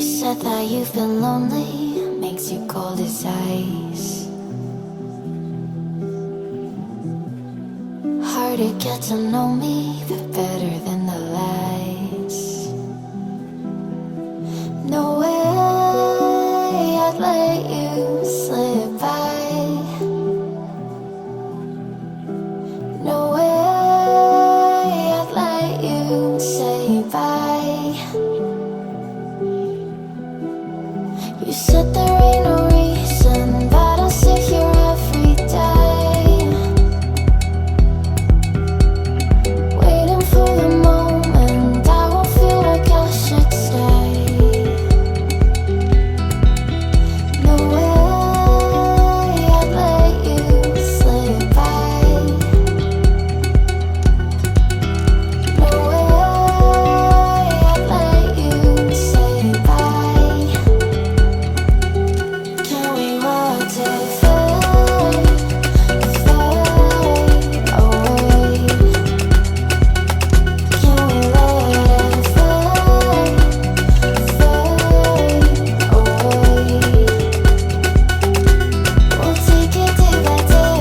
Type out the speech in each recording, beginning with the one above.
said that you've been lonely, makes you cold as ice. Hard to get to know me, but better than the lies. No way I'd let you slip by. No way I'd let you say bye. You said there ain't no reason, but I'll sit here every day, waiting for the moment I won't feel like I should stay. No way I'd let you slip by. No way I'd let you say bye. Can we watch it fade, fade away? Can we let it fade, fade away? We'll take it day by day.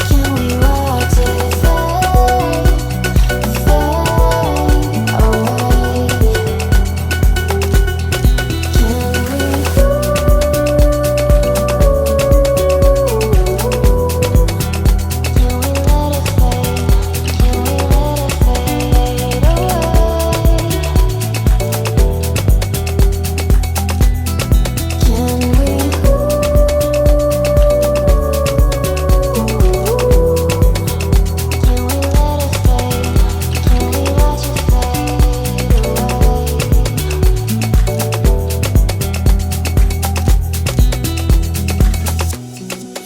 Can we watch it fade, fade away?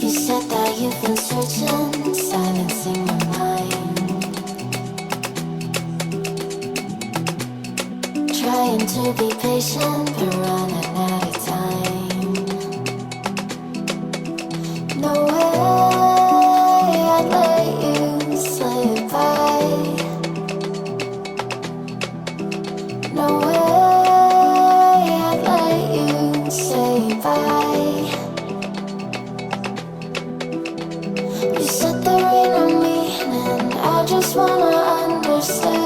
You said that you've been searching, silencing your mind, trying to be patient but running out of time. No way I'd let you slip by. No way I'd let you say bye. You said there ain't no meaning, I just wanna understand.